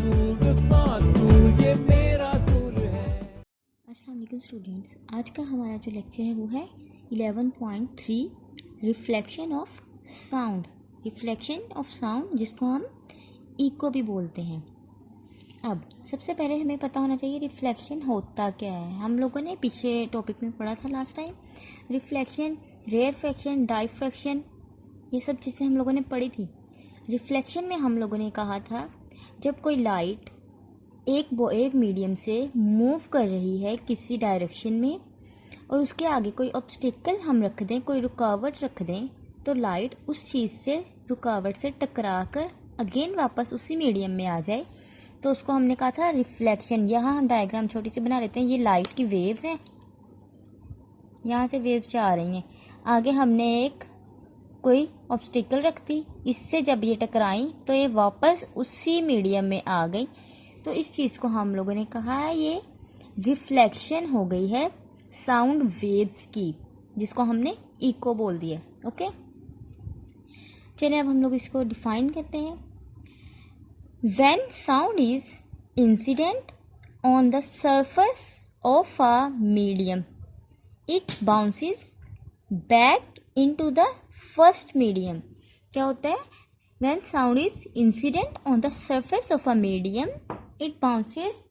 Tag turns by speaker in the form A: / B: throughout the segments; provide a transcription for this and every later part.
A: अस्सलाम वालेकुम स्टूडेंट्स, आज का हमारा जो लेक्चर है वो है 11.3 reflection of sound. Reflection of sound जिसको हम इको भी बोलते हैं। अब सबसे पहले हमें पता होना चाहिए रिफ्लेक्शन होता क्या है। हम लोगों ने पीछे टॉपिक में पढ़ा था last time, reflection, rarefaction, diffraction, ये सब चीज़ें हम लोगों ने पढ़ी थी। रिफ्लेक्शन में हम लोगों ने कहा था जब कोई लाइट एक मीडियम से मूव कर रही है किसी डायरेक्शन में और उसके आगे कोई ऑब्स्टिकल हम रख दें, कोई रुकावट रख दें, तो लाइट उस चीज़ से, रुकावट से टकरा कर अगेन वापस उसी मीडियम में आ जाए, तो उसको हमने कहा था रिफ्लेक्शन। यहाँ हम डायग्राम छोटी सी बना लेते हैं। ये लाइट की वेव्स हैं, यहाँ से वेव्स जा रही हैं, आगे हमने एक कोई ऑब्स्टिकल रख दी, इससे जब ये टकराई तो ये वापस उसी मीडियम में आ गई। तो इस चीज़ को हम लोगों ने कहा है ये रिफ्लेक्शन हो गई है साउंड वेव्स की, जिसको हमने इको बोल दिया। ओके, चलिए अब हम लोग इसको डिफाइन करते हैं। When sound is incident on the surface of a medium it bounces back into the first medium. क्या होता है? When sound is incident on the surface of a medium it bounces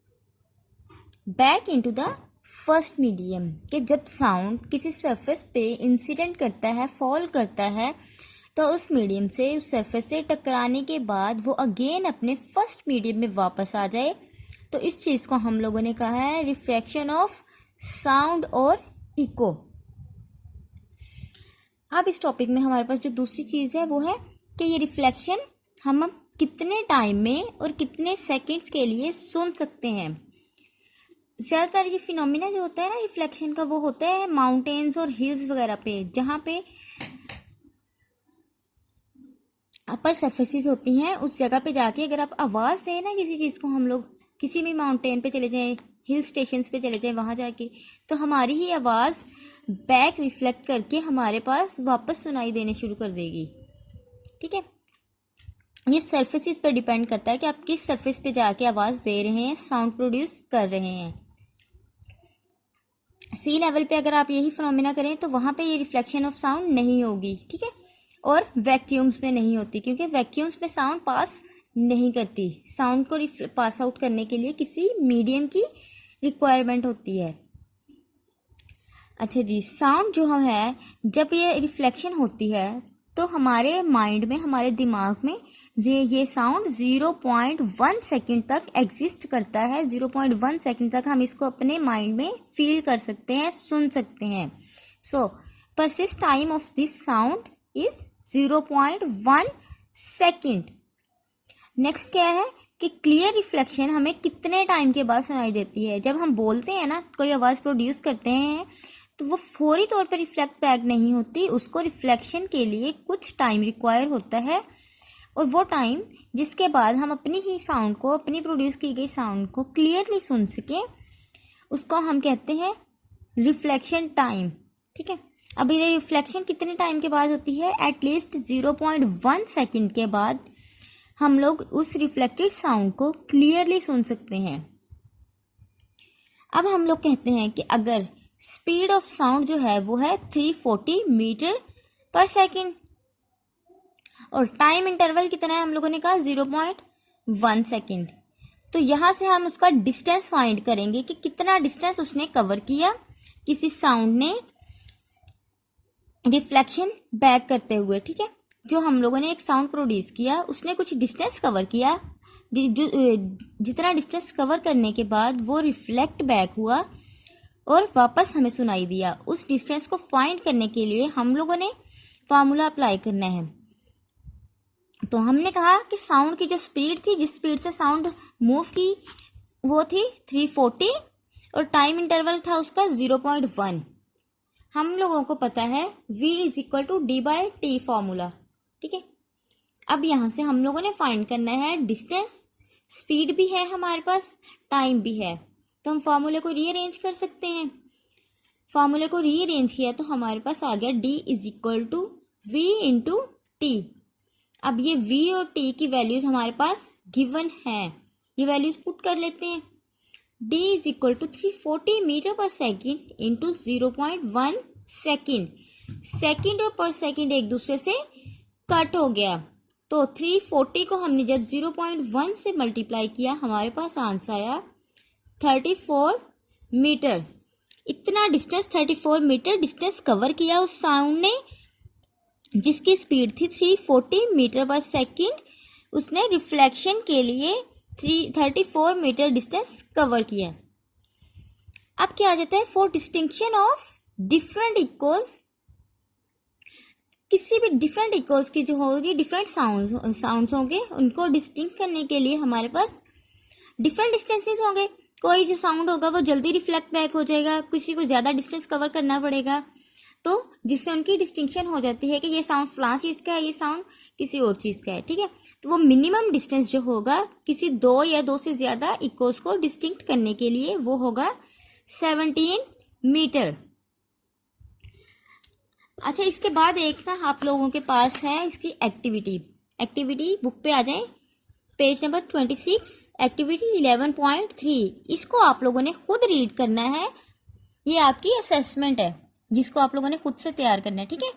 A: back into the first medium. कि जब sound किसी surface पे incident करता है, fall करता है, तो उस मीडियम से, उस सरफेस से टकराने के बाद वो अगेन अपने फर्स्ट मीडियम में वापस आ जाए, तो इस चीज़ को हम लोगों ने कहा है रिफ्लेक्शन ऑफ साउंड और इको। अब इस टॉपिक में हमारे पास जो दूसरी चीज़ है वो है कि ये रिफ्लेक्शन हम कितने टाइम में और कितने सेकंड्स के लिए सुन सकते हैं। ज़्यादातर ये फिनोमिना जो होता है ना रिफ्लेक्शन का, वो होता है माउंटेन्स और हिल्स वगैरह पे, जहाँ पे अपर सरफेसेस होती हैं। उस जगह पे जाके अगर आप आवाज़ दें ना किसी चीज़ को, हम लोग किसी भी माउंटेन पे चले जाएं, हिल स्टेशंस पे चले जाएं, वहाँ जाके तो हमारी ही आवाज़ बैक रिफ्लेक्ट करके हमारे पास वापस सुनाई देने शुरू कर देगी। ठीक है, ये सरफेसेस पे डिपेंड करता है कि आप किस सरफेस पे जाके आवाज़ दे रहे हैं, साउंड प्रोड्यूस कर रहे हैं। सी लेवल पे अगर आप यही फिनोमिना करें तो वहाँ पे ये रिफ्लेक्शन ऑफ साउंड नहीं होगी। ठीक है, और वैक्यूम्स में नहीं होती, क्योंकि वैक्यूम्स में साउंड पास नहीं करती। साउंड को पास आउट करने के लिए किसी मीडियम की रिक्वायरमेंट होती है। अच्छा जी, साउंड जो है जब ये रिफ्लेक्शन होती है तो हमारे माइंड में, हमारे दिमाग में ये साउंड 0.1 सेकेंड तक एग्जिस्ट करता है। 0.1 सेकेंड तक हम इसको अपने माइंड में फील कर सकते हैं, सुन सकते हैं। So persist time of this sound is 0.1 second. Next क्या है कि क्लियर रिफ्लेक्शन हमें कितने टाइम के बाद सुनाई देती है। जब हम बोलते हैं ना, कोई आवाज़ प्रोड्यूस करते हैं, तो वो फौरी तौर पर रिफ्लेक्ट बैक नहीं होती, उसको रिफ्लेक्शन के लिए कुछ टाइम रिक्वायर होता है। और वो टाइम जिसके बाद हम अपनी ही साउंड को, अपनी प्रोड्यूस की गई साउंड को क्लियरली सुन सकें, उसको हम कहते हैं रिफ्लेक्शन टाइम। ठीक है, अब ये रिफ्लेक्शन कितने टाइम के बाद होती है? एटलीस्ट 0.1 सेकेंड के बाद हम लोग उस रिफ्लेक्टेड साउंड को क्लियरली सुन सकते हैं। अब हम लोग कहते हैं कि अगर स्पीड ऑफ साउंड जो है वो है 340 मीटर पर सेकेंड और टाइम इंटरवल कितना है, हम लोगों ने कहा 0.1 सेकेंड, तो यहाँ से हम उसका डिस्टेंस फाइंड करेंगे कि कितना डिस्टेंस उसने कवर किया किसी साउंड ने रिफ्लेक्शन बैक करते हुए। ठीक है, जो हम लोगों ने एक साउंड प्रोड्यूस किया, उसने कुछ डिस्टेंस कवर किया, जितना डिस्टेंस कवर करने के बाद वो रिफ्लेक्ट बैक हुआ और वापस हमें सुनाई दिया। उस डिस्टेंस को फाइंड करने के लिए हम लोगों ने फार्मूला अप्लाई करना है। तो हमने कहा कि साउंड की जो स्पीड थी, जिस स्पीड से साउंड मूव की, वो थी 340 और टाइम इंटरवल था उसका 0.1। हम लोगों को पता है v = d/t फार्मूला। ठीक है, अब यहाँ से हम लोगों ने फाइंड करना है डिस्टेंस, स्पीड भी है हमारे पास, टाइम भी है, तो हम फार्मूले को रीअरेंज कर सकते हैं। फार्मूले को रीअरेंज किया तो हमारे पास आ गया d = v × t। अब ये v और t की वैल्यूज हमारे पास गिवन है, ये वैल्यूज पुट कर लेते हैं। d is equal to 340 metre per second into 0.1 second. Second और पर सेकेंड एक दूसरे से कट हो गया, तो 340 को हमने जब 0.1 से मल्टीप्लाई किया, हमारे पास आंसर आया 34 मीटर। इतना डिस्टेंस 34 मीटर डिस्टेंस कवर किया उस साउंड ने, जिसकी स्पीड थी 340 मीटर पर सेकेंड। उसने रिफ्लेक्शन के लिए 34 मीटर डिस्टेंस कवर किया। अब क्या आ जाता है, for distinction of different echoes, किसी भी डिफरेंट इकोज की जो होगी, डिफरेंट साउंड्स होंगे, उनको डिस्टिंक्ट करने के लिए हमारे पास डिफरेंट डिस्टेंसेस होंगे। कोई जो साउंड होगा वो जल्दी रिफ्लेक्ट बैक हो जाएगा, किसी को ज़्यादा डिस्टेंस कवर करना पड़ेगा, तो जिससे उनकी डिस्टिंक्शन हो जाती है कि ये साउंड फलां चीज़ का है, ये साउंड किसी और चीज़ का है। ठीक है, तो वो मिनिमम डिस्टेंस जो होगा किसी दो या दो से ज़्यादा इकोज को डिस्टिंक्ट करने के लिए, वो होगा 17 मीटर। अच्छा, इसके बाद एक ना आप लोगों के पास है इसकी एक्टिविटी बुक पे आ जाएं, पेज नंबर 26, एक्टिविटी 11.3। इसको आप लोगों ने खुद रीड करना है, ये आपकी असेसमेंट है जिसको आप लोगों ने खुद से तैयार करना है। ठीक है,